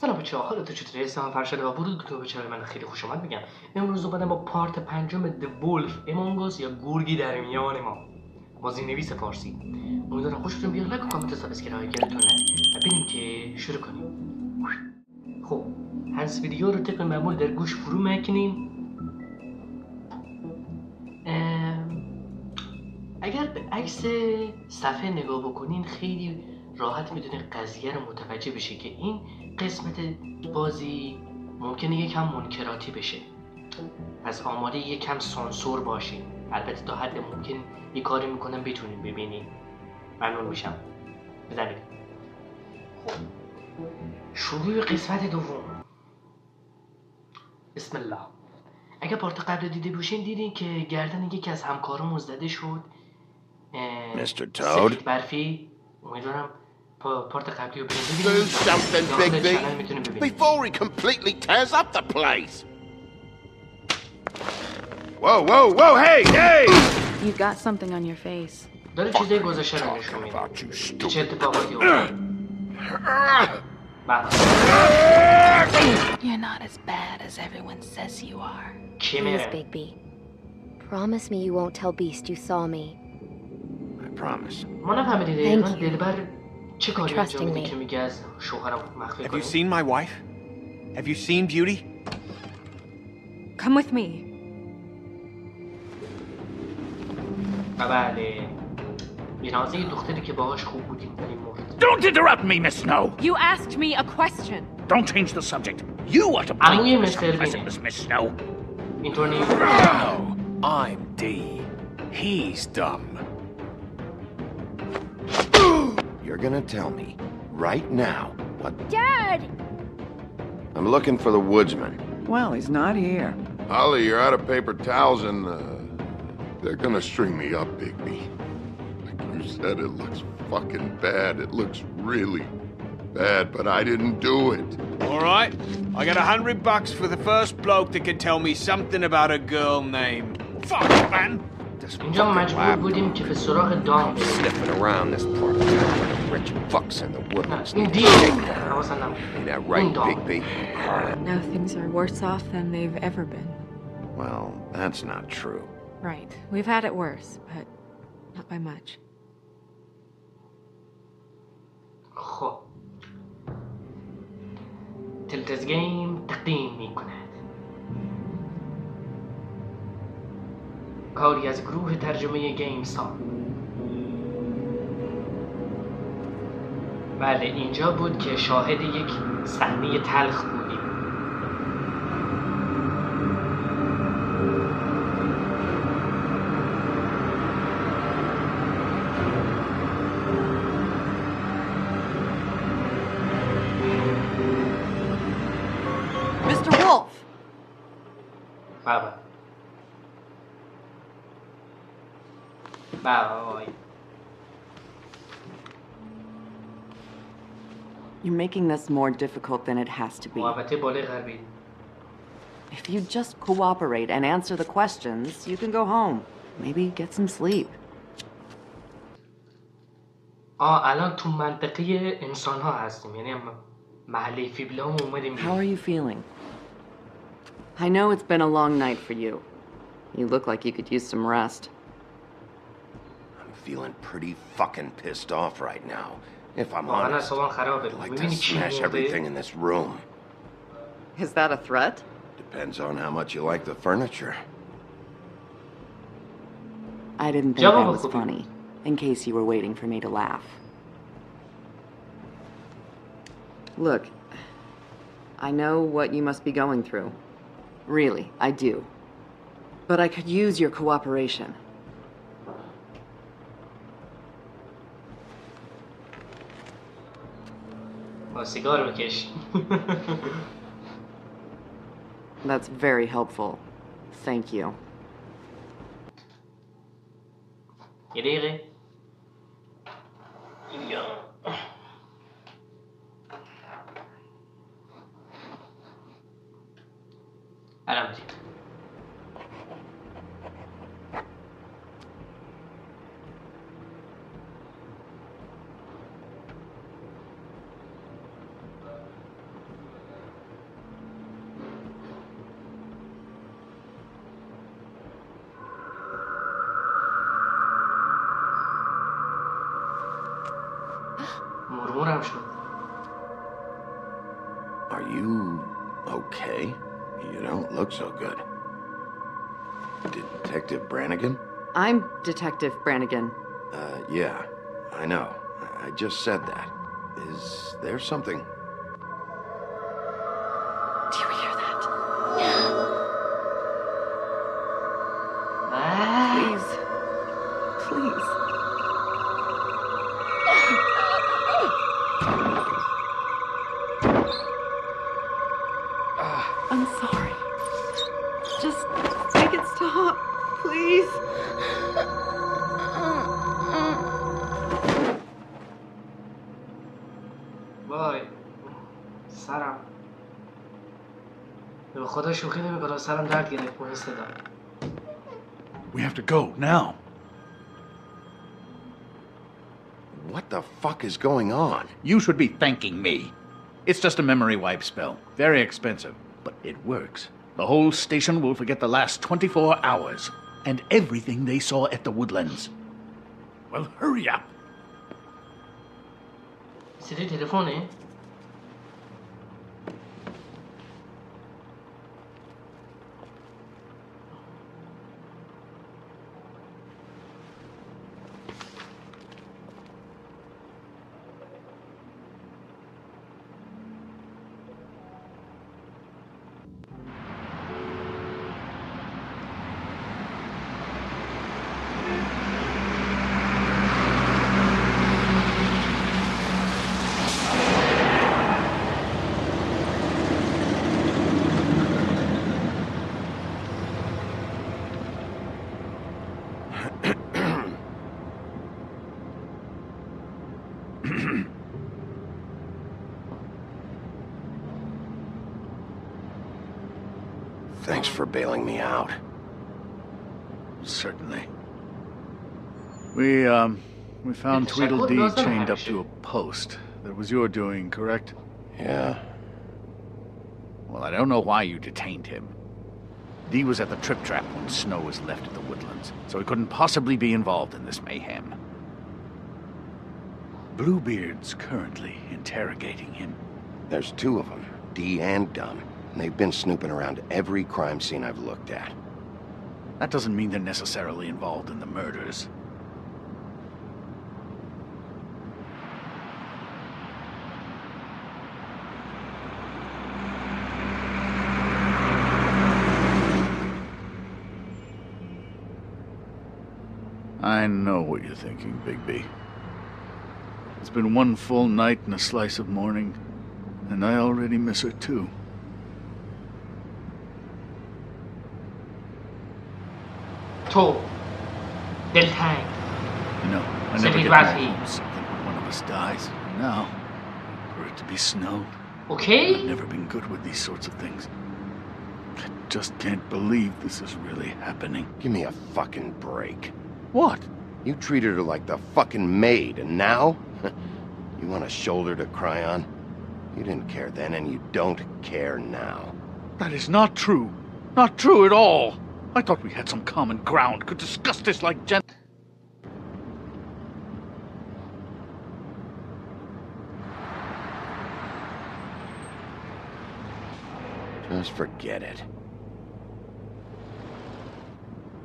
سلام بچه‌ها، حالتون چطوره؟ اسمم فرشاد و ورود تو به چنل من خیلی خوش اومد میگم. امروز اومدم با پارت پنجم The Wolf Among Us یا گرگی در میان ما با زیرنویس فارسی. امیدوارم خوشتون بیاد. لایک و کامنت و سابسکرایب یادتون نره. بریم که شروع کنیم. خب هنس ویدیو رو طبق معمول در گوش فرو مکنین. اگر به عکس صفحه نگاه بکنین خیلی راحت میدونه قضیه رو متوجه بشه که این قسمت بازی ممکنه یکم منکراتی بشه، پس آماده یکم سانسور باشین. البته تا حد ممکن یه کاری میکنم بتونین ببینین. ممنون میشم. بزنید. خب شروع قسمت دوم. بسم الله. اگه پارت قبل دیده باشین دیدین که گردن یکی از همکارامون زده شد. Mr. Toad. سفید برفی. امیدوارم پارت قبلی رو Do ببینید. something, Bigby, before he completely tears up the place. Whoa, whoa, whoa, hey, hey! You've got something on your face. داره چیزای گذاشته رو نشون میده. چه اتفاقاتی افتاد؟ You're not as bad as everyone says you are. Please, Bigby. Promise me you won't tell Beast you saw me. I promise. ما نفهمیدیم دقیقاً دلبر چه کاری Trusting انجام میده me. که میگه از شوهرم مخفی Have کنیم. you seen my wife? Have you seen Beauty? Come with me. بله. بیرازه دختری که باهاش خوب بودیم ولی مرد. Don't interrupt me, Miss Snow. You asked me a question. Don't change the subject. You are to عموی blame for this مستر unpleasantness, Miss Snow. اینطور نیست. No, I'm D. He's dumb. You're gonna tell me right now what... Dad! I'm looking for the woodsman. Well, he's not here. Holly, you're out of paper towels and, they're gonna string me up, Bigby. Like you said, it looks fucking bad. It looks really bad, but I didn't do it. All right, I got $100 for the first bloke that can tell me something about a girl named... Fuck, man. This اینجا fucking مجبور lab بودیم که به سراغ دام بریم. sniffing around this part of town with the rich fucks in the woodlands. این Need to دیگه shake that. حواسم نبود. Ain't that این right, دام. Bigby? Now things are worse off than they've ever been. Well, that's not true. Right. We've had it worse, but not by much. خب تلتز گیم تقدیم می کند کاری از گروه ترجمه گیمستان. بله اینجا بود که شاهد یک صحنه تلخ بودیم. Mr. Wolf! بابا بابا You're making this more difficult than it has to be. محبته بالای غربی. If you just cooperate and answer the questions, you can go home. Maybe get some sleep. الان تو منطقه انسان ها هستیم، یعنی محله فیبلا هم اومدیم. How are you feeling? I know it's been a long night for you. You look like you could use some rest. I'm feeling pretty fucking pissed off right now. If I'm واقعا honest, اصابان خرابه. I'd like to میبینی کی smash everything مرده؟ in this room. Is that a threat? Depends on how much you like the furniture. I didn't think that was funny, in case you were waiting for me to laugh. Look, I know what you must be going through. Really, I do. But I could use your cooperation. سیگار بکش. That's very helpful. Thank you. یه دقیقه. الان بریم. مرمورم شد. Are you okay? You don't look so good. Detective Brannigan? I'm Detective Brannigan. Yeah, I know. I just said that. Is there something? Do you hear that? Please. Please. I'm sorry. Just make it stop, please. وای سرم به خدا شوخی نمی‌کنم، سرم درد گرفت با این صدا. We have to go now. What the fuck is going on? You should be thanking me. It's just a memory wipe spell. Very expensive, but it works. The whole station will forget the last 24 hours and everything they saw at the woodlands. Well, hurry up. صدای تلفنه؟ Thanks for bailing me out. Certainly. We found Tweedledee chained up to a post. That was your doing, correct? Yeah. Well, I don't know why you detained him. Dee was at the trip trap when Snow was left at the woodlands, so he couldn't possibly be involved in this mayhem. Bluebeard's currently interrogating him. There's two of them, Dee and Dunn. And they've been snooping around every crime scene I've looked at. That doesn't mean they're necessarily involved in the murders. I know what you're thinking, Bigby. It's been one full night and a slice of morning, and I already miss her too. تو دلتنگ You know, I never get more homesick than when one of us dies. And now, for it to be Snow, اوکی؟ I've never been good with these sorts of things. I just can't believe this is really happening. Give me a fucking break. What? You treated her like the fucking maid, and now? You want a shoulder to cry on? You didn't care then, and you don't care now. That is not true. Not true at all. I thought we had some common ground, could discuss this like Just forget it.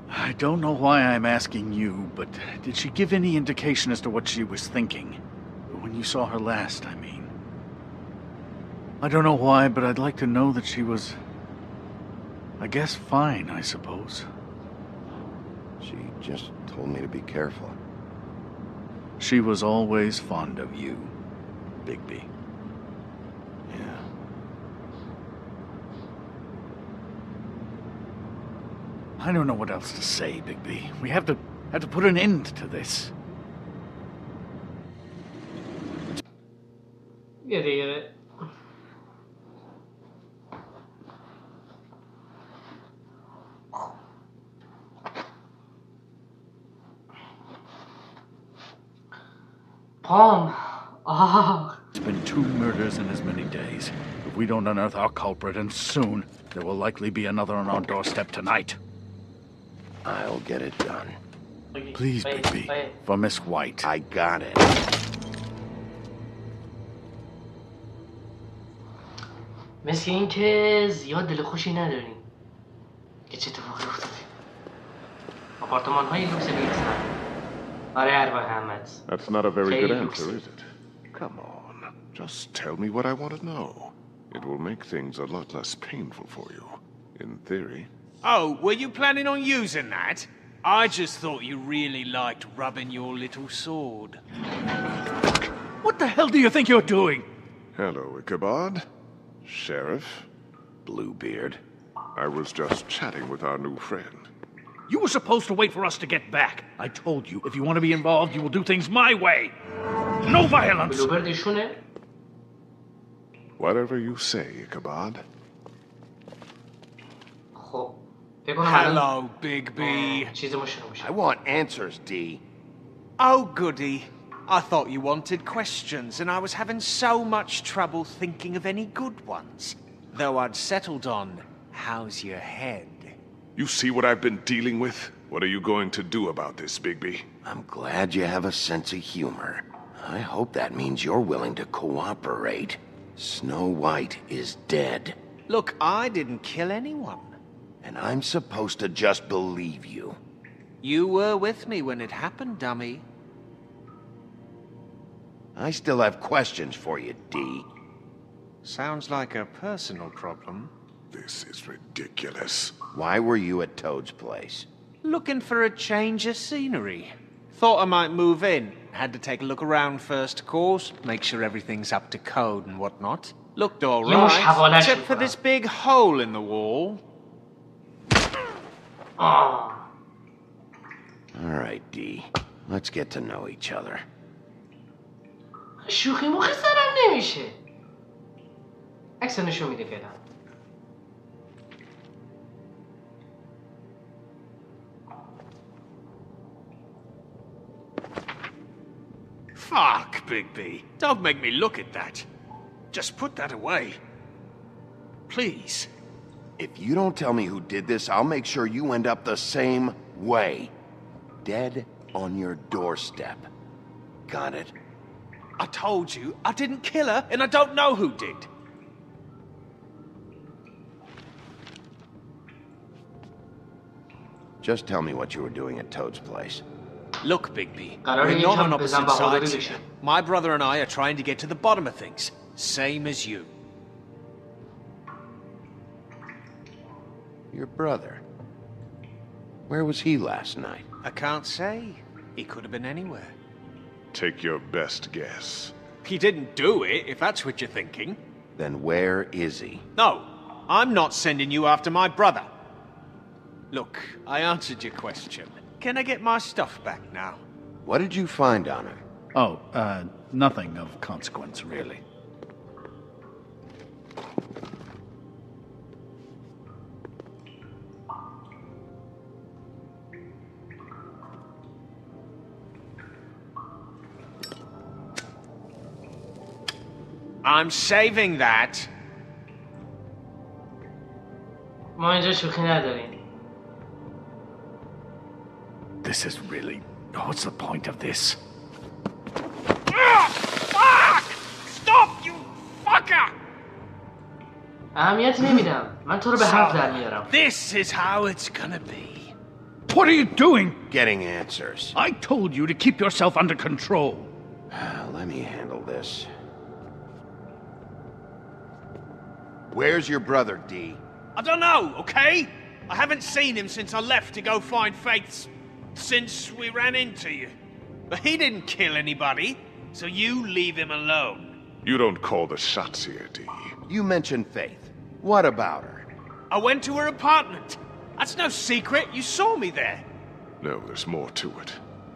I don't know why I'm asking you, but did she give any indication as to what she was thinking? When you saw her last, I mean. I don't know why, but I'd like to know that she was, I guess, fine, I suppose. She just told me to be careful. She was always fond of you, Bigby. Yeah. I don't know what else to say, Bigby. We have to put an end to this. یه دقیقه پام It's been 2 murders in as many days. If we don't unearth our culprit, and soon, there will likely be another on our doorstep tonight. I'll get it done. Please, Bigby, for Miss White. I got it. مثل این که زیاد دل خوشی نداریم که چه اتفاقی افتاده. آپارتمان های لوکس بیرسن. آره اربع احمد. That's not a very خیلی good لوکس. answer, is it? Come on, just tell me what I want to know. It will make things a lot less painful for you, in theory. Oh, were you planning on using that? I just thought you really liked rubbing your little sword. What the hell do you think you're doing? Hello, Ichabod. Sheriff. Bluebeard. I was just chatting with our new friend. You were supposed to wait for us to get back. I told you, if you want to be involved, you will do things my way. No violence! بلوبرد ایشونه؟ Whatever you say, Ichabod. خب فکر کنم الان Hello, Bigby. چیز ما شروع میشه. I want answers, D. Oh, goody. I thought you wanted questions, and I was having so much trouble thinking of any good ones. Though I'd settled on, how's your head? You see what I've been dealing with? What are you going to do about this, Bigby? I'm glad you have a sense of humor. I hope that means you're willing to cooperate. Snow White is dead. Look, I didn't kill anyone. And I'm supposed to just believe you. You were with me when it happened, dummy. I still have questions for you, D. Sounds like a personal problem. This is ridiculous. Why were you at Toad's place? Looking for a change of scenery. Thought I might move in. Had to take a look around first, of course. Make sure everything's up to code and whatnot. Looked all right, except for this big hole in the wall. All right, D. Let's get to know each other. شوخی موخی سرم نمیشه. عکس نشون میده فعلا. Fuck, Bigby. Don't make me look at that. Just put that away. Please. If you don't tell me who did this, I'll make sure you end up the same way. Dead on your doorstep. Got it? I told you, I didn't kill her, and I don't know who did. Just tell me what you were doing at Toad's place. Look, Bigby, we're not on opposite sides here. My brother and I are trying to get to the bottom of things. Same as you. Your brother? Where was he last night? I can't say. He could have been anywhere. Take your best guess. He didn't do it, if that's what you're thinking. Then where is he? No, I'm not sending you after my brother. Look, I answered your question. Can I get my stuff back now? What did you find on him? Oh, nothing of consequence, really. I'm saving that. ما اینجا شوخی نداریم. This is really... What's the point of this? Fuck! Stop, you fucker! اهمیت نمیدم. من تو رو به حرف در میارم. This is how it's gonna be. What are you doing? Getting answers. I told you to keep yourself under control. Let me handle this. Where's your brother, D? I don't know, okay? I haven't seen him since I left to go find Faith's... since we ran into you. But he didn't kill anybody, so you leave him alone. You don't call the shots here, D. You mentioned Faith. What about her? I went to her apartment. That's no secret, you saw me there. No, there's more to it.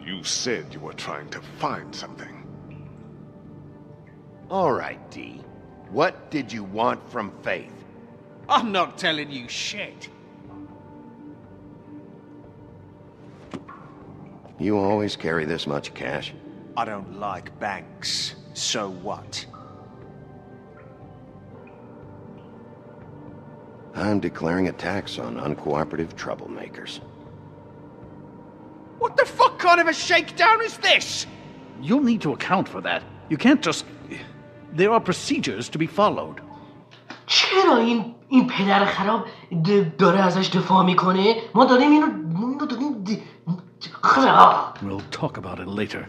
You said you were trying to find something. All right, D. What did you want from Faith? I'm not telling you shit. You always carry this much cash? I don't like banks. So what? I'm declaring a tax on uncooperative troublemakers. What the fuck kind of a shakedown is this? You'll need to account for that. You can't just... There are procedures to be followed. چرا این پدر خراب داره ازش دفاع میکنه؟ ما داریم اینو داریم We'll talk about it later.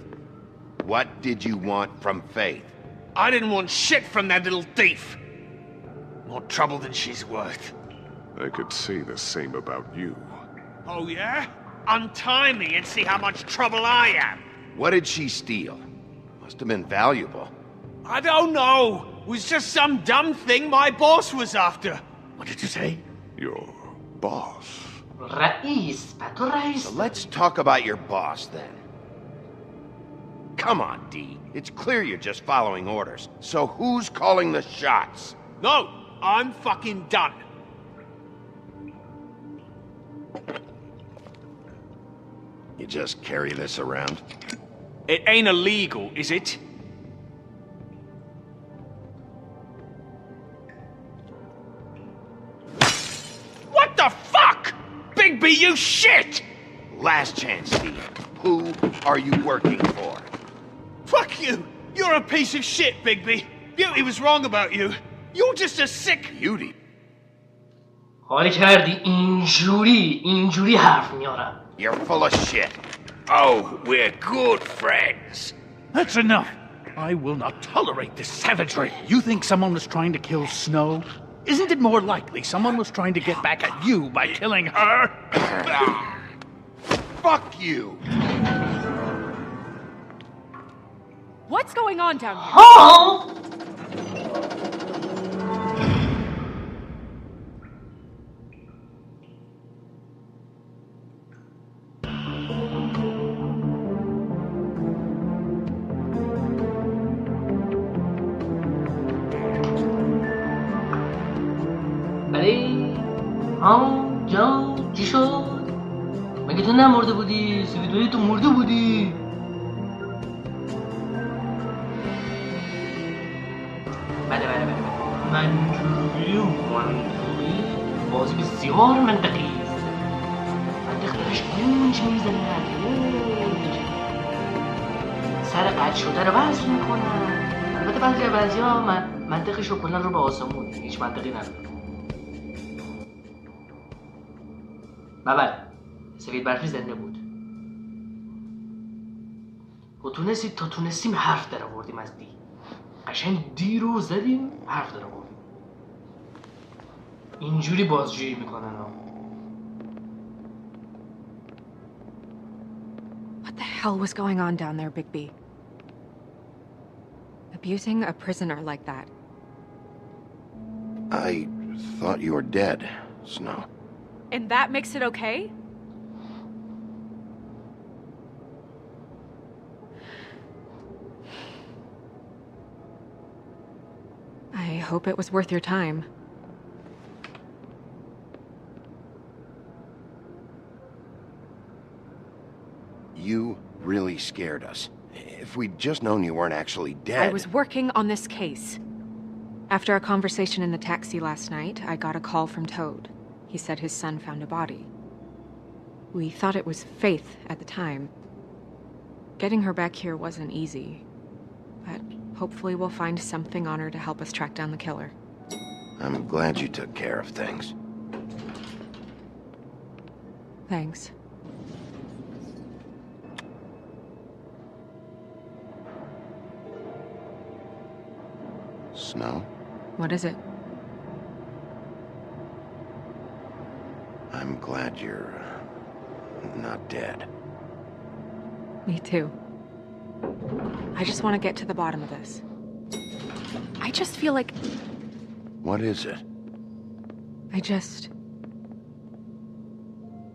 What did you want from Faith? I didn't want shit from that little thief. More trouble than she's worth. I could say the same about you. Oh yeah? Untie me and see how much trouble I am. What did she steal? Must have been valuable. I don't know. It was just some dumb thing my boss was after. What did you say? Your boss. رئیس تو رئیس. So let's talk about your boss then. Come on, D. It's clear you're just following orders. So who's calling the shots? No, I'm fucking done. You just carry this around? It ain't illegal, is it? What the fuck? Bigby, you shit! Last chance, Steve. Who are you working for? Fuck you! You're a piece of shit, Bigby. Beauty was wrong about you. You're just a sick... Beauty? حالی کردی اینجوری حرف میارم. You're full of shit. Oh, we're good friends. That's enough. I will not tolerate this savagery. You think someone was trying to kill Snow? Isn't it more likely someone was trying to get back at you by killing her? Fuck you! What's going on down here? ها؟ جان چی شد؟ مگه تو نمرده بودی؟ سویدوی تو مرده بودی؟ بله منطقی بازی بسیار منطقی است. منطق درش گونج میزنه، سر قطع شده رو وصل میکنن. البته بعضی ها منطقش رو کلن رو به آسمون، هیچ منطقی نداره. بله سفید برفی زنده بود. و تونستیم حرف در آوردیم از دی. قشنگ دی رو زدیم حرف در آوردیم. اینجوری بازجویی میکنن ها. What the hell was going on down there, Bigby? Abusing a prisoner like that. I thought you were dead, Snow. And that makes it okay? I hope it was worth your time. You really scared us. If we'd just known you weren't actually dead... I was working on this case. After a conversation in the taxi last night, I got a call from Toad. He said his son found a body. We thought it was Faith at the time. Getting her back here wasn't easy. But hopefully we'll find something on her to help us track down the killer. I'm glad you took care of things. Thanks. Snow? What is it? I'm glad you're not dead. Me too. I just want to get to the bottom of this. I just feel like... What is it?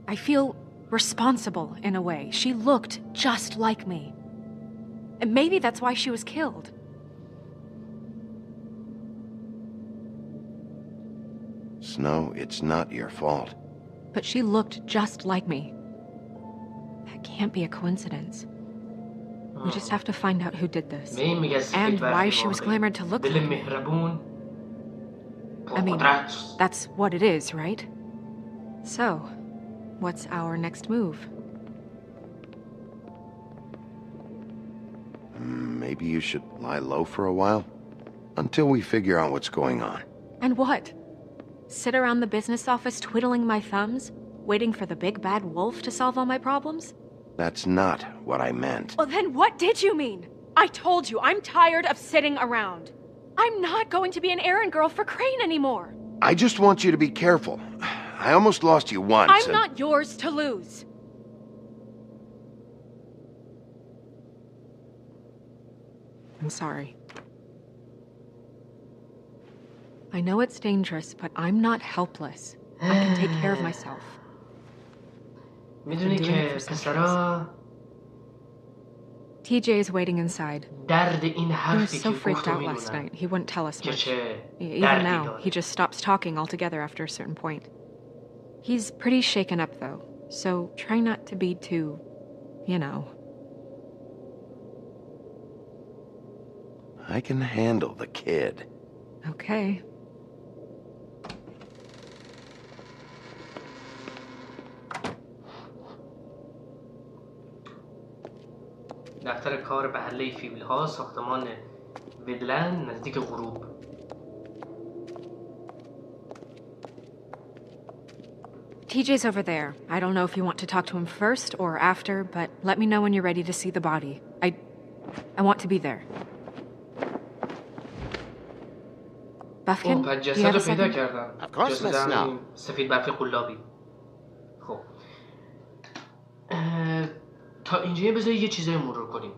I feel responsible in a way. She looked just like me. And maybe that's why she was killed. Snow, it's not your fault. But she looked just like me. That can't be a coincidence. We just have to find out who did this. And why she was glamored to look like me. I mean, that's what it is, right? So, what's our next move? Maybe you should lie low for a while? Until we figure out what's going on. And what? Sit around the business office twiddling my thumbs, waiting for the big bad wolf to solve all my problems? That's not what I meant. Well, then what did you mean? I told you, I'm tired of sitting around. I'm not going to be an errand girl for Crane anymore. I just want you to be careful. I almost lost you once. I'm not yours to lose. I'm sorry. I know it's dangerous, but I'm not helpless. I can take care of myself. میدونی که پسرا TJ is waiting inside. درد این He was حرفی so که freaked گفتم out last night. He wouldn't tell us که much. چه Even دردی now, داره. he just stops talking altogether after a certain point. He's pretty shaken up, though, so try not to be too, you know. I can handle the kid. Okay. دفتر کار محله فیبل ها، ساختمان ویدلند نزدیک غروب. TJ's over there. I don't know if you want to talk to him first or after, but let me know when you're ready to see the body. I want to be there. Buffkin, do you have a second? Of course, let's know. سفید برفی قلابی. خب. تا اینجا بذار یه چیزای مرور کنیم.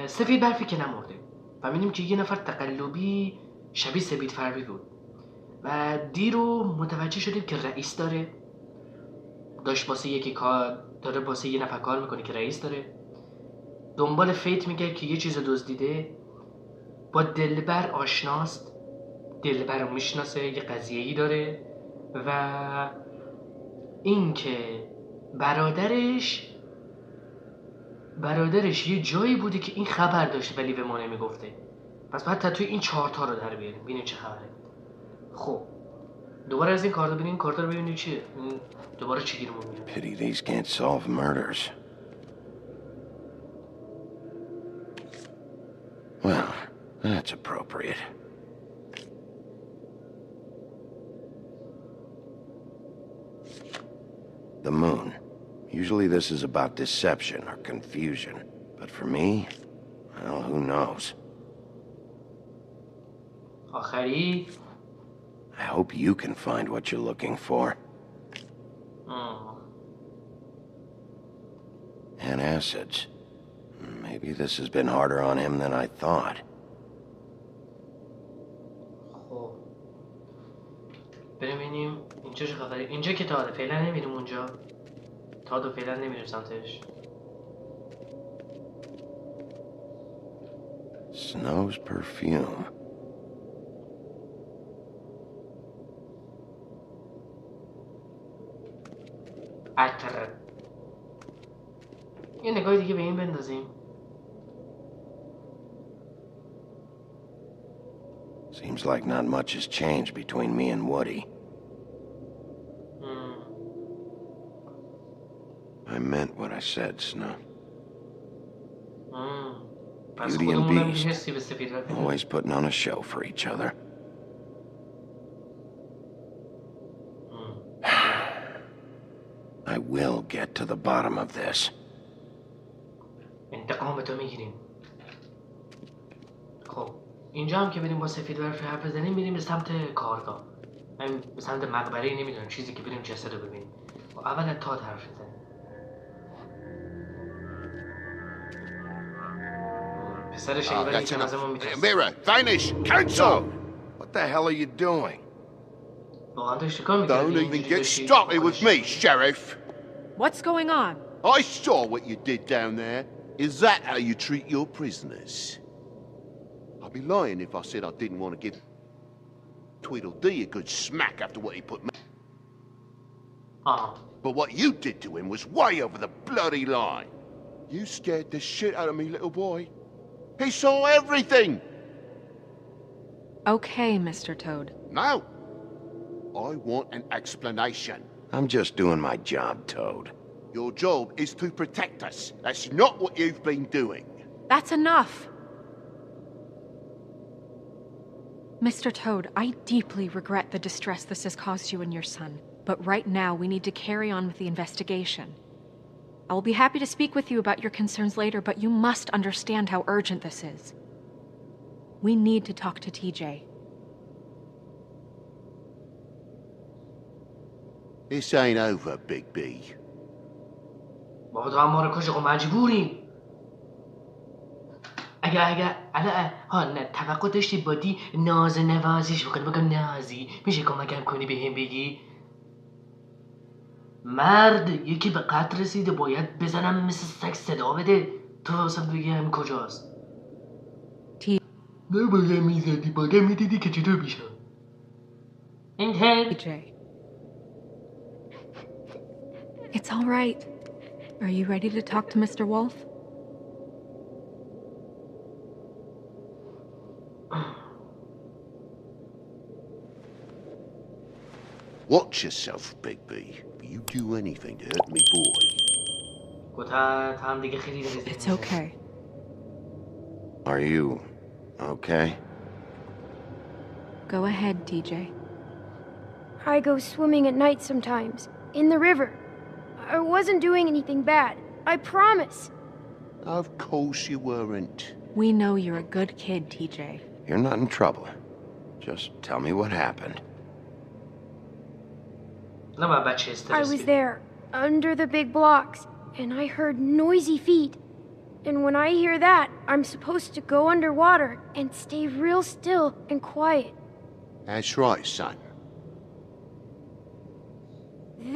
سفید برفی که نمرده. و می‌بینیم که یه نفر تقلبی شبیه سفید فرفی بود. و دیرو متوجه شدیم که رئیس داره. داشت واسه یکی کار داره، واسه یه نفر کار میکنه که رئیس داره. دنبال فیت میگه که یه چیز دزدیده. با دلبر آشناست. دلبر رو میشناسه، یه قضیه‌ای داره. و این که برادرش یه جایی بوده که این خبر داشته ولی به ما نمیگفته. پس باید توی این 4 تا رو در بیاریم ببینیم چه خبره. خب دوباره از این کارتا ببینیم، کارتا رو ببینیم چیه. دوباره چی گیرمون میاد. Pity these can't solve murders. Well, that's appropriate. The moon. Usually this is about deception or confusion. But for me, well, who knows? آخری I hope you can find what you're looking for. And acids. Maybe this has been harder on him than I thought. خب ببینیم اینجا چه خبره. اینجا که تاده فعلا نمیریم اونجا. تادو فعلا نمیریم سمتش. Snow's perfume. عطر. یه نگاه دیگه به این بندازیم. Seems like not much has changed between me and Woody. I meant what I said, Snow. Beauty and Beast, always putting on a show for each other. I will get to the bottom of this. انتقام تو میگیریم. خب اینجا هم که بریم با سفید برفی حرف بزنیم میریم به سمت کارگاه. من به سمت مقبره نمیدونم چیزی که بریم جسد رو ببینیم. اول از تاد حرف بزنیم. پسرش انگاری که ازمون میترسه. Mira, finish! Cancel! What the hell are you doing? واقعا داشت کار میکردی. Don't even get started with me, Sheriff. What's going on? I saw what you did down there. Is that how you treat your prisoners? I'd be lying if I said I didn't want to give Tweedledee a good smack after what he put me. But what you did to him was way over the bloody line. You scared the shit out of me, little boy. He saw everything. Okay, Mr. Toad. Now, I want an explanation. I'm just doing my job, Toad. Your job is to protect us. That's not what you've been doing. That's enough. Mr. Toad, I deeply regret the distress this has caused you and your son. But right now, we need to carry on with the investigation. I will be happy to speak with you about your concerns later, but you must understand how urgent this is. We need to talk to TJ. This ain't over, Bigby. بابا تو هم ما رو کشی، خب مجبوریم. اگه نه توقع داشتی با دی نوازیش بکنی، بگم نازی میشه کمکم کنی به هم بگی؟ مرد یکی به قتل رسیده باید بزنم مثل سگ صدا بده تو واسه بگم کجاست. نه باید میزدی باید میدیدی که چطور بیشم. TJ. It's all right. Are you ready to talk to Mr. Wolf? Watch yourself, Bigby. If you do anything to hurt me, boy. It's okay. Are you okay? Go ahead, TJ. I go swimming at night sometimes, in the river. I wasn't doing anything bad, I promise. Of course you weren't. We know you're a good kid, TJ. You're not in trouble. Just tell me what happened. I was there, under the big blocks, and I heard noisy feet. And when I hear that, I'm supposed to go underwater and stay real still and quiet. That's right, son.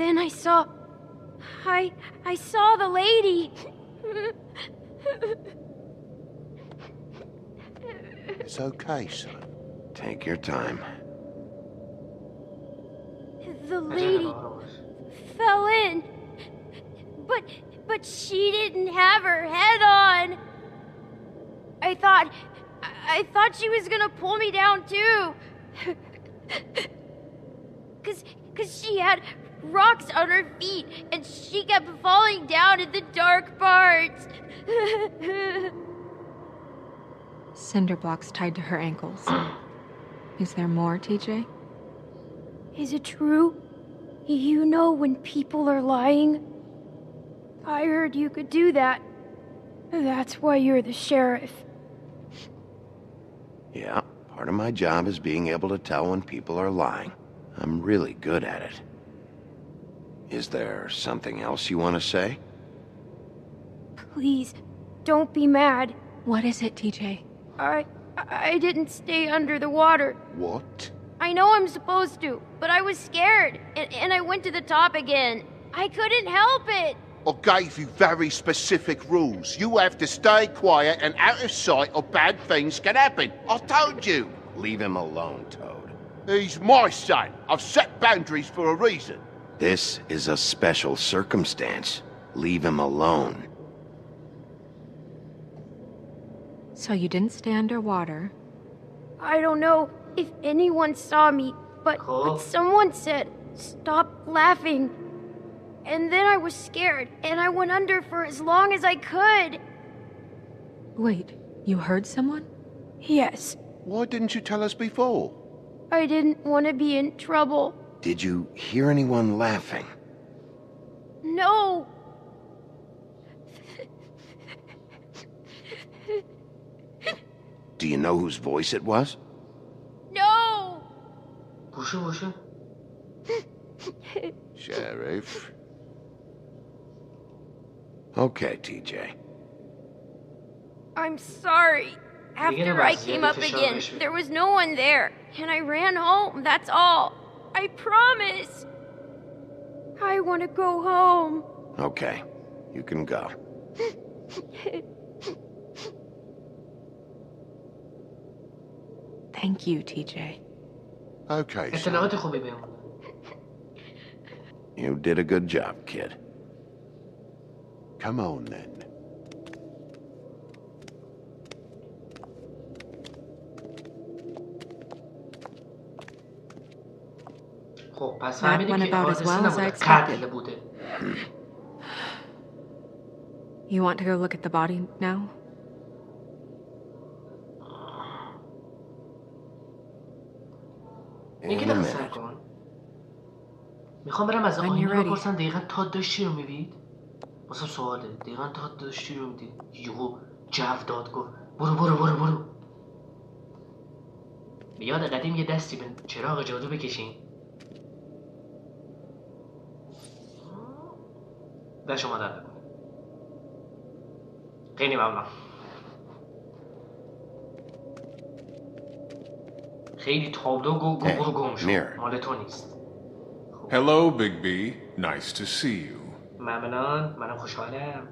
Then I saw the lady. It's okay, son. Take your time. The lady fell in. But she didn't have her head on. I thought she was gonna pull me down too. Cause she had rocks on her feet and she kept falling down in the dark parts. Cinder blocks tied to her ankles. Is there more, TJ? Is it true? You know when people are lying? I heard you could do that. That's why you're the sheriff. Yeah, part of my job is being able to tell when people are lying. I'm really good at it. Is there something else you want to say? Please, don't be mad. What is it, TJ? I didn't stay under the water. What? I know I'm supposed to, but I was scared, and I went to the top again. I couldn't help it. I gave you very specific rules. You have to stay quiet and out of sight or bad things can happen. I told you. Leave him alone, Toad. He's my son. I've set boundaries for a reason. This is a special circumstance. Leave him alone. So you didn't stay underwater? I don't know if anyone saw me, but someone said, "Stop laughing." And then I was scared, and I went under for as long as I could. Wait, you heard someone? Yes. Why didn't you tell us before? I didn't want to be in trouble. Did you hear anyone laughing? No. Do you know whose voice it was? No. Sheriff. Okay, TJ. I'm sorry. After I came up again, there was no one there, and I ran home, that's all. I promise. I want to go home. Okay, you can go. Thank you, TJ. Okay, son. You did a good job, kid. Come on, then. That went about as well as I expected. You want to go look at the body now? این که دقیقه سر کن. میخوام برم از آینه بپرسم دقیقا تا داشتی رو میبید؟ واسه سواله دقیقا تا داشتی رو میدید؟ یهو جو داد گفت برو به یاد قدیم یه دستی به چراغ جادو بکشین. در شما در بکنم. خیلی ممنون. خیلی تابلو برو گم شو. مال تو نیست. Hello, Bigby. Nice to see you. ممنون. منم خوشحالم.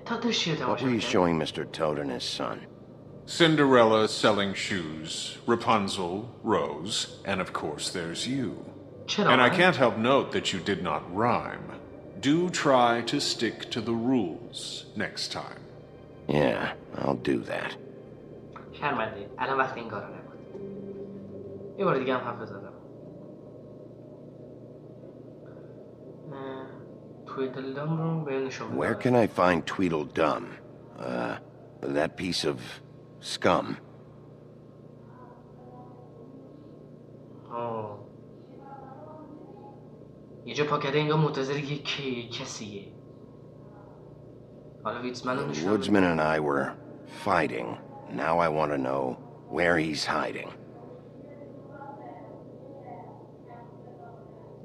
تا داشتی رو تماشا What were you showing Mr. Toad and his son? Cinderella selling shoes, Rapunzel, Rose, and of course there's you. And I can't help note that you did not rhyme. Do try to stick to the rules next time. Yeah, I'll do that. شرمنده. الان وقت این کارو نکن. یه بار دیگه هم حرف بزنم. Tweedledum رو به نشون بده. Where can I find Tweedledum? That piece of scum. یه جا پاکده انگار منتظر کسیه. حالا ویتزمن رو نشون بده. Woodsman and I were fighting. Now I want to know where he's hiding.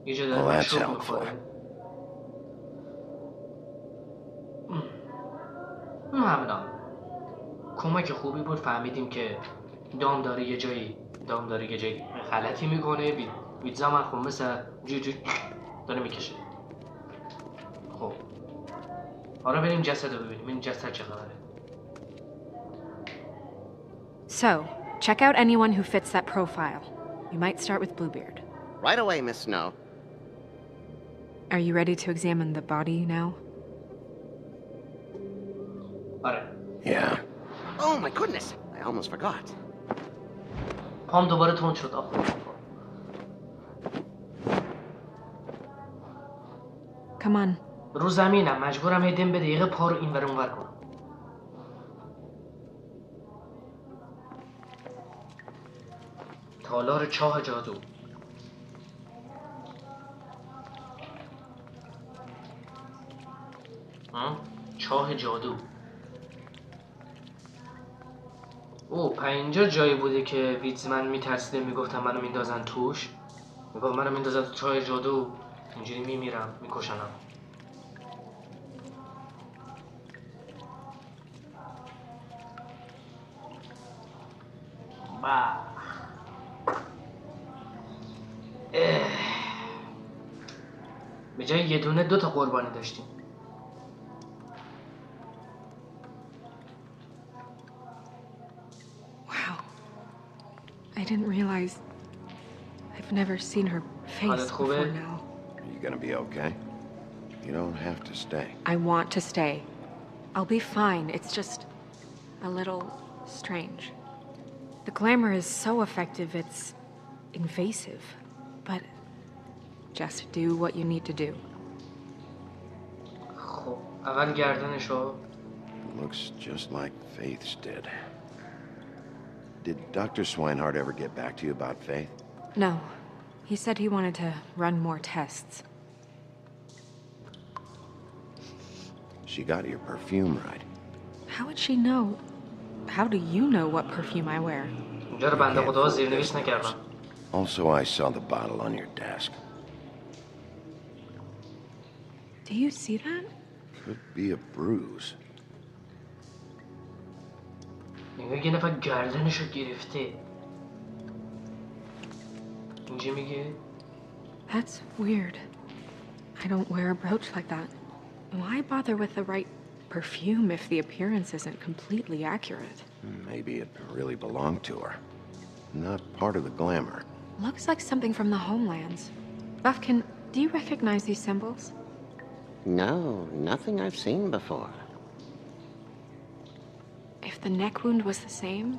Well, that's helpful. ممنون. کمک خوبی بود فهمیدیم که دام داره یه جایی غلطی میکنه. ویتزمن خب مثل جو داره میکشه. خب حالا بریم جسد رو ببینیم. این جسد چه خبره؟ So, check out anyone who fits that profile. You might start with Bluebeard. Right away, Miss Snow. Are you ready to examine the body now? Yeah. Oh my goodness! I almost forgot. پام دوباره تون شد. Come on. رو زمینم مجبورم هیدم به دقیقه پا رو این ور اون ور کنم. تالار چاه جادو. چاه جادو. اینجا جایی بوده که ویتزمن میترسیده میگفتن منو میندازن توش. میگفت منو میندازن تو چاه جادو. اینجوری میمیرم میکشنم. به جای یه دونه 2 تا قربانی داشتیم. Wow. I didn't realize I've never seen her face before now. Are you gonna be okay? You don't have to stay. I want to stay. I'll be fine. It's just a little strange. The glamour is so effective, it's invasive. But just do what you need to do. خب اول گردنشو. Looks just like Faith's did. Did Dr. Swinehart ever get back to you about Faith? No. He said he wanted to run more tests. She got your perfume right. How would she know? How do you know what perfume I wear? اینجا رو بنده خدا زیرنویس نکردم. Also, I saw the bottle on your desk. Do you see that? Could be a bruise. یه نفر گردنشو گرفته. اینجا میگه That's weird. I don't wear a brooch like that. Why bother with the right perfume if the appearance isn't completely accurate? Maybe it really belonged to her. Not part of the glamour. Looks like something from the homelands. Buffkin, do you recognize these symbols? No, nothing I've seen before. If the neck wound was the same,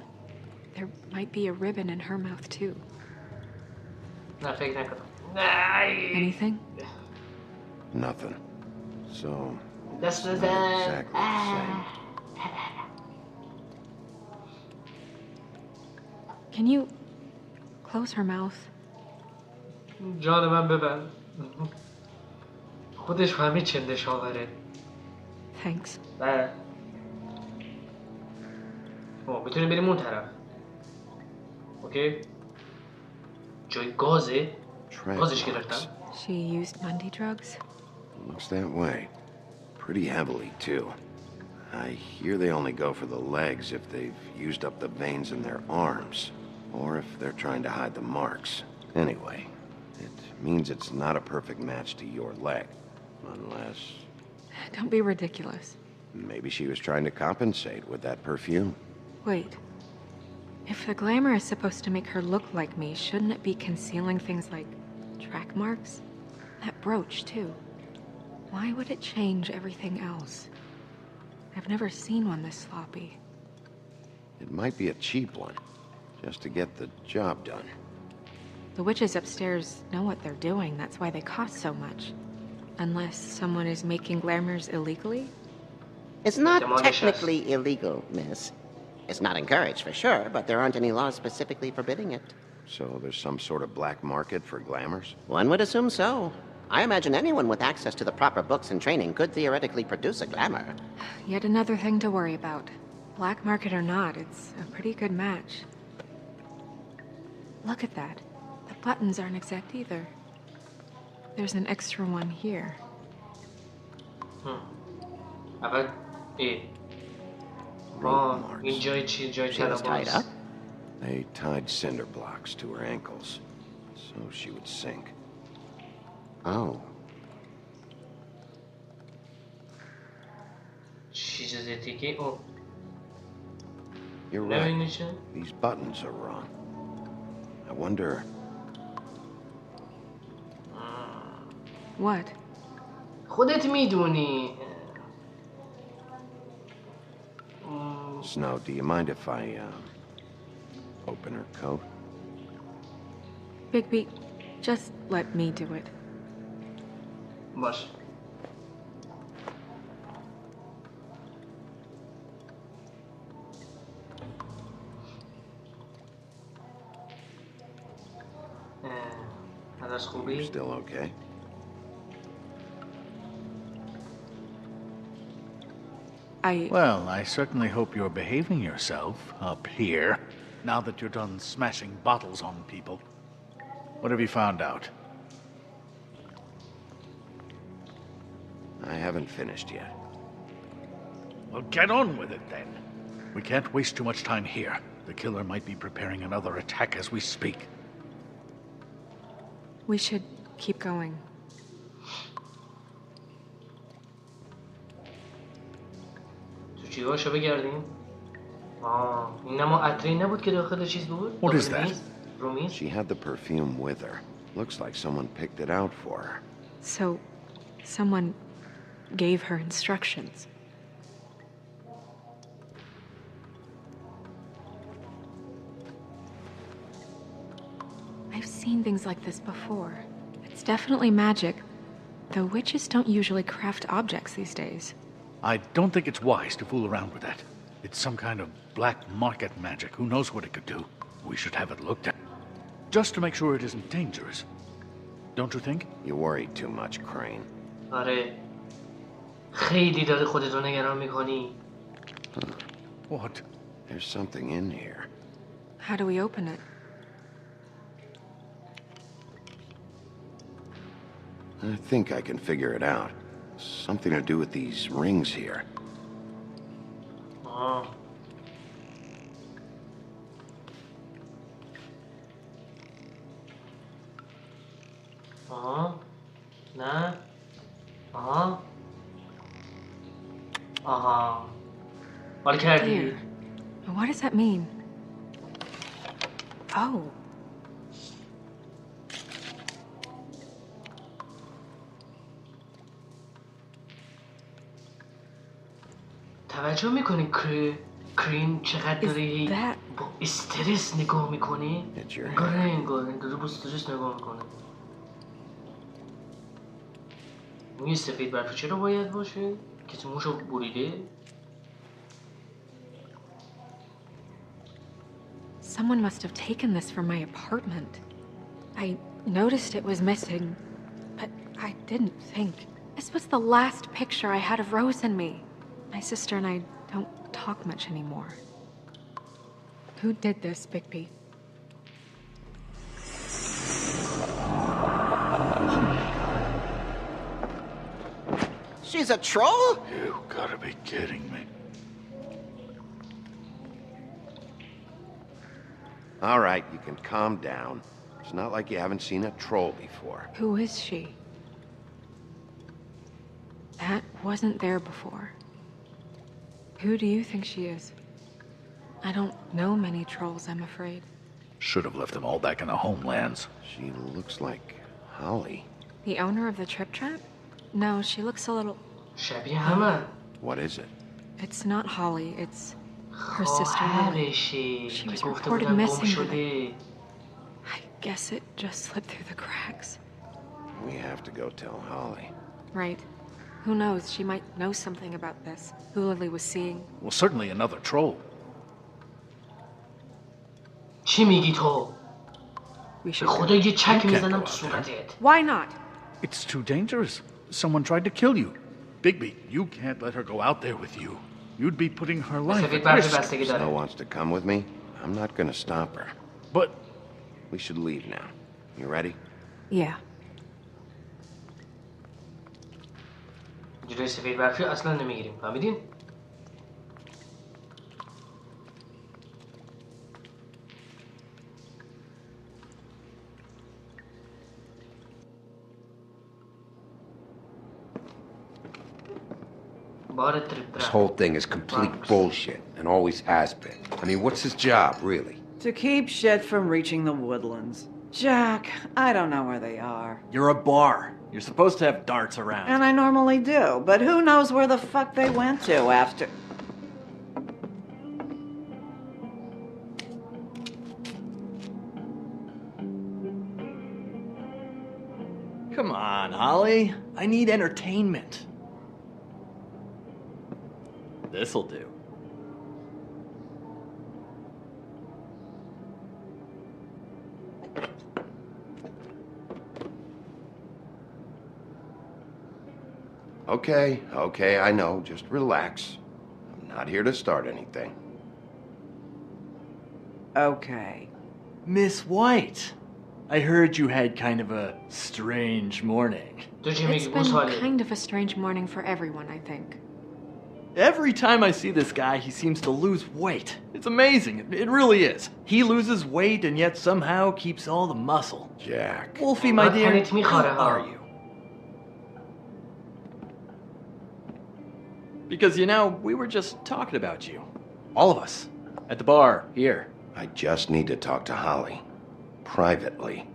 there might be a ribbon in her mouth too. Anything? Nothing. So, that's not exactly the same. Can you Close her mouth. جان من ببند. خودش فهمید چه نشاوره. Thanks. بله. میتونیم بریم اون طرف. اوکی. جای گازه. گازش گرفتم. She used Mundy drugs? Looks that way. Pretty heavily, too. I hear they only go for the legs if they've used up the veins in their arms, or if they're trying to hide the marks. Anyway, it means it's not a perfect match to your leg, unless... Don't be ridiculous. Maybe she was trying to compensate with that perfume. Wait. If the glamour is supposed to make her look like me, shouldn't it be concealing things like track marks? That brooch, too. Why would it change everything else? I've never seen one this sloppy. It might be a cheap one, just to get the job done. The witches upstairs know what they're doing, that's why they cost so much. Unless someone is making glamours illegally? It's not technically illegal, miss. It's not encouraged for sure, but there aren't any laws specifically forbidding it. So there's some sort of black market for glamours? One would assume so. I imagine anyone with access to the proper books and training could theoretically produce a glamour. Yet another thing to worry about. Black market or not, it's a pretty good match. Look at that. The buttons aren't exact either. There's an extra one here. اول این جای چی؟ جای tied. They tied cinder blocks to her ankles, so she would sink. Oh. چیز دیگه او. You're right. These buttons are wrong. I wonder. What? خودت میدونی. Snow, do you mind if I open her coat? Bigby, just let me do it. باش. You're still okay? Well, I certainly hope you're behaving yourself up here, now that you're done smashing bottles on people. What have you found out? I haven't finished yet. Well, get on with it then. We can't waste too much time here. The killer might be preparing another attack as we speak. We should keep going. جیباشو بگردیم. این اما عطری نبود که داخل چیز بود؟ What is that? رومیز؟ She had the perfume with her. Looks like someone picked it out for her. So, someone gave her instructions. I've seen things like this before. It's definitely magic, though witches don't usually craft objects these days. I don't think it's wise to fool around with that. It's some kind of black market magic. Who knows what it could do? We should have it looked at. Just to make sure it isn't dangerous. Don't you think? You worry too much, Crane. آره. خیلی داری خودتو نگران میکنی. What? There's something in here. How do we open it? I think I can figure it out. Something to do with these rings here. نه. حال کردی. What does that mean? Oh. توجه میکنی کرین چقدر داری با استرس نگاه میکنی؟ انگار داره با استرس نگاه میکنه. این سفید برفی چرا باید باشه؟ کسی موشو بریده؟ Someone must have taken this from my apartment. I noticed it was missing, but I didn't think. This was the last picture I had of Rose and me. My sister and I don't talk much anymore. Who did this, Bigby? She's a troll? You gotta be kidding me. All right, you can calm down. It's not like you haven't seen a troll before. Who is she? That wasn't there before. Who do you think she is? I don't know many trolls, I'm afraid. Should have left them all back in the homelands. She looks like Holly. The owner of the Trip Trap? No, she looks a little... What is it? It's not Holly, it's her sister Lily. She was reported missing. I guess it just slipped through the cracks. We have to go tell Holly. Right. Who knows, she might know something about this. Who Lily was seeing. Well, certainly another troll. چی میگی تو؟ We should خدا یه چک میزنم تو صورتت. Why not? It's too dangerous. Someone tried to kill you. Bigby, you can't let her go out there with you. You'd be putting her life at risk. Snow wants to come with me. I'm not gonna stop her. But... We should leave now. You ready? Yeah. جلوی سفید برفی اصلا نمیگیریم. فهمیدین؟ This whole thing is complete bullshit, and always has been. I mean, what's his job, really? To keep shit from reaching the woodlands. Jack, I don't know where they are. You're a bar. You're supposed to have darts around. And I normally do, but who knows where the fuck they went to after... Come on, Holly. I need entertainment. This'll do. Okay, I know. Just relax. I'm not here to start anything. Okay. Miss White, I heard you had kind of a strange morning. It's been kind of a strange morning for everyone, I think. Every time I see this guy, he seems to lose weight. It's amazing. It really is. He loses weight and yet somehow keeps all the muscle. Jack. Wolfie, my dear, how are you? Because, you know, we were just talking about you. All of us. At the bar, here. I just need to talk to Holly. Privately.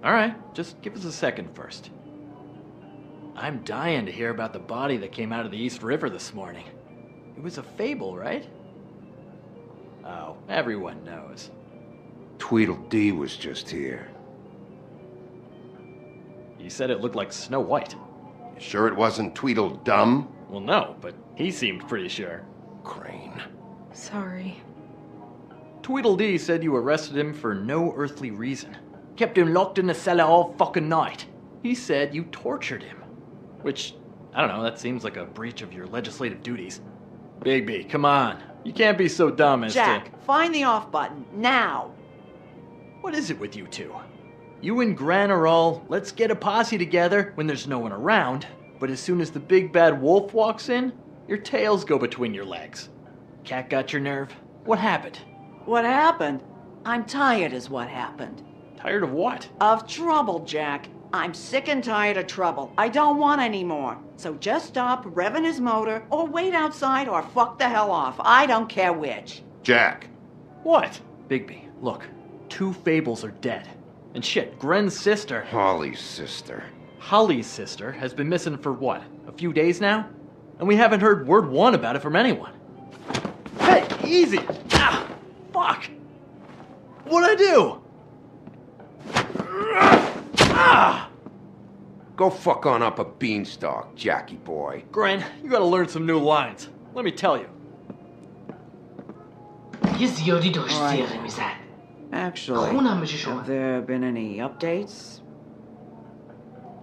All right, just give us a second first. I'm dying to hear about the body that came out of the East River this morning. It was a fable, right? Oh, everyone knows. Tweedledee was just here. He said it looked like Snow White. You sure it wasn't Tweedledum? Well, no, but he seemed pretty sure. Crane. Sorry. Tweedledee said you arrested him for no earthly reason. Kept him locked in the cellar all fucking night. He said you tortured him. Which, I don't know, that seems like a breach of your legislative duties. Bigby, come on. You can't be so dumb as Jack, find the off button, now! What is it with you two? You and Gran are all, let's get a posse together when there's no one around, but as soon as the big bad wolf walks in, your tails go between your legs. Cat got your nerve? What happened? What happened? I'm tired is what happened. Tired of what? Of trouble, Jack. I'm sick and tired of trouble. I don't want any more. So just stop revving his motor, or wait outside, or fuck the hell off. I don't care which. Jack. What? Bigby, look. 2 fables are dead. And shit, Gren's sister... Holly's sister. Holly's sister has been missing for what? A few days now? And we haven't heard word one about it from anyone. Hey, easy! Ah, fuck! What'd I do? Ah! Go fuck on up a beanstalk, Jackie boy. Gren, you gotta learn some new lines. Let me tell you. یه زیادی داشت زیغه میزد. Actually, have there been any updates?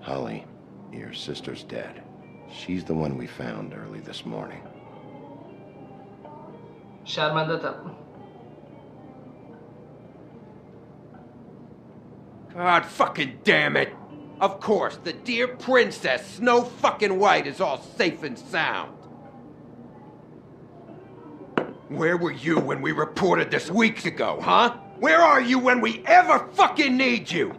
Holly, your sister's dead. She's the one we found early this morning. God fucking damn it! Of course, the dear princess, Snow fucking White, is all safe and sound. Where were you when we reported this weeks ago, huh? Where are you when we ever fucking need you?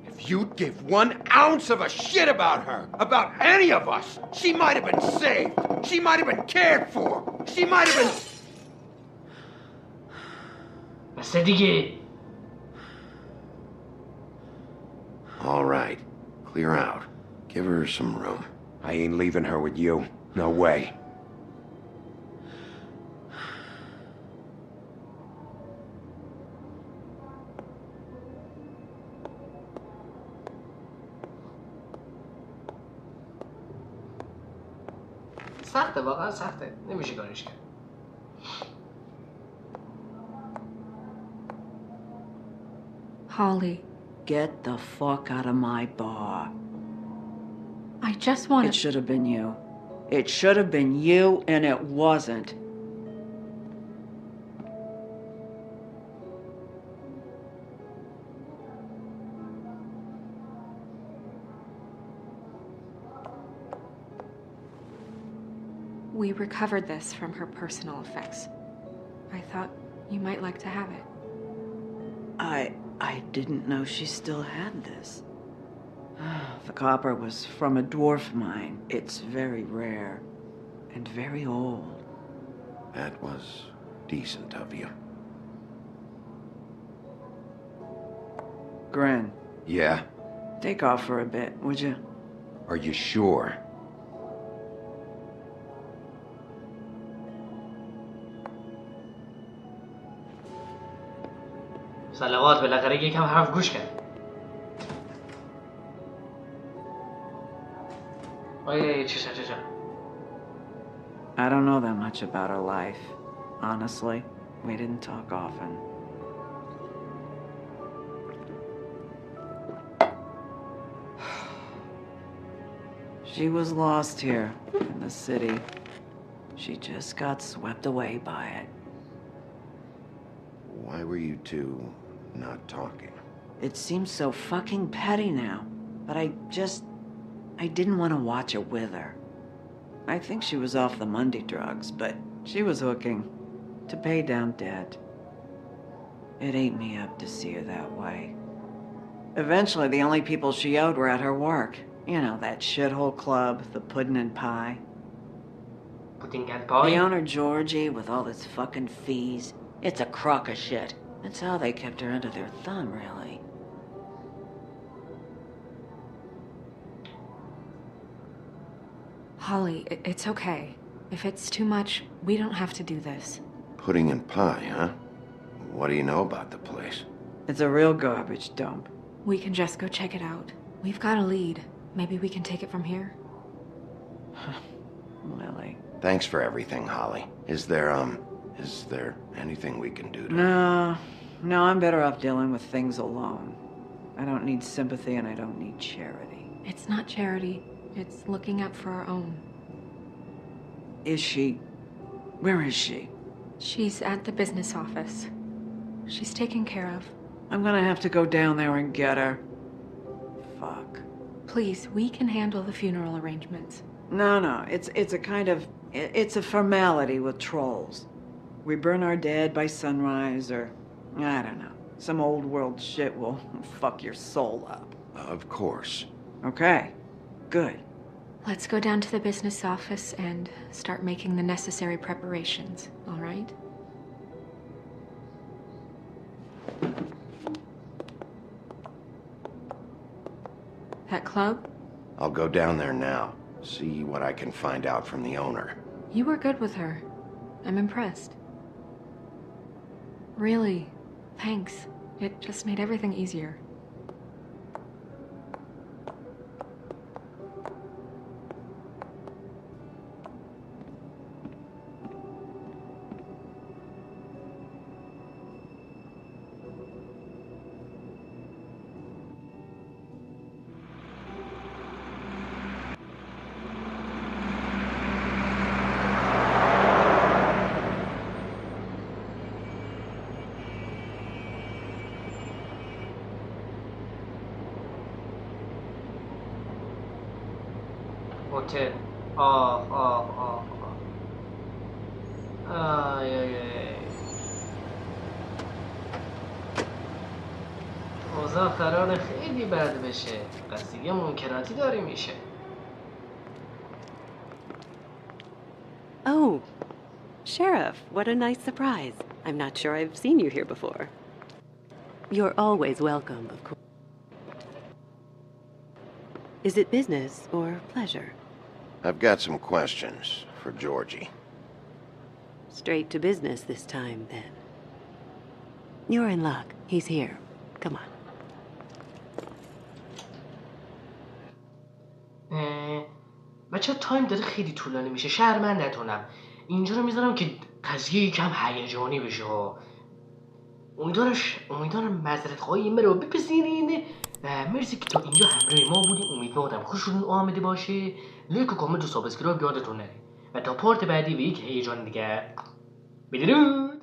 If you'd give 1 ounce of a shit about her, about any of us, she might have been saved. She might have been cared for. She might have been... All right, clear out. Give her some room. I ain't leaving her with you. No way. سخته واقعا سخته نمیشه کارش کرد. Holly. Get the fuck out of my bar. I just wanted... It should have been you. It should have been you, and it wasn't. We recovered this from her personal effects. I thought you might like to have it. I didn't know she still had this. The copper was from a dwarf mine. It's very rare and very old. That was decent of you. Gren. Yeah? Take off for a bit, would you? Are you sure? صلوات بالاخره یکم حرف گوش کرد. چشم. I don't know that much about her life. Honestly, we didn't talk often. She was lost here in the city. She just got swept away by it. Why were you two not talking? It seems so fucking petty now, but I didn't want to watch it with her. I think she was off the Monday drugs, but she was hooking to pay down debt. It ate me up to see her that way. Eventually, the only people she owed were at her work. You know, that shithole club, the Puddin' and Pie. Pudding and Pie? The owner, Georgie, with all his fucking fees. It's a crock of shit. That's how they kept her under their thumb, really. Holly, it's okay. If it's too much, we don't have to do this. Pudding and Pie, huh? What do you know about the place? It's a real garbage dump. We can just go check it out. We've got a lead. Maybe we can take it from here? Lily. Thanks for everything, Holly. Is there anything we can do to... No, I'm better off dealing with things alone. I don't need sympathy and I don't need charity. It's not charity. It's looking out for our own. Is she... Where is she? She's at the business office. She's taken care of. I'm gonna have to go down there and get her. Fuck. Please, we can handle the funeral arrangements. No, it's a kind of... It's a formality with trolls. We burn our dead by sunrise, or... I don't know. Some old world shit will fuck your soul up. Of course. Okay. Good. Let's go down to the business office and start making the necessary preparations, all right? That club? I'll go down there now. See what I can find out from the owner. You were good with her. I'm impressed. Really, thanks. It just made everything easier. هتل. آه آه آه آی آی آی. اوضاع قراره خیلی بد بشه. قضیه منکراتی داری میشه. Oh, Sheriff, what a nice surprise. I'm not sure I've seen you here before. You're always welcome, of course. Is it business or pleasure? I've got some questions for Georgie. Straight to business this time, then. You're in luck. He's here. Come on. بچه تایم داره خیلی طولانی میشه. شرمندتونم. اینجا رو میذارم که قضیه یکم هیجانی بشه. امیدوارم معذرت خواهی من رو بپذیرین. مرسی که تا اینجا همراه ما بودین. امیدوارم خوشتون آمده باشه. لایک و کامنت و سابسکرایب یادتون نره. و تا پارت بعدی و یک هیجان دیگه بدرود.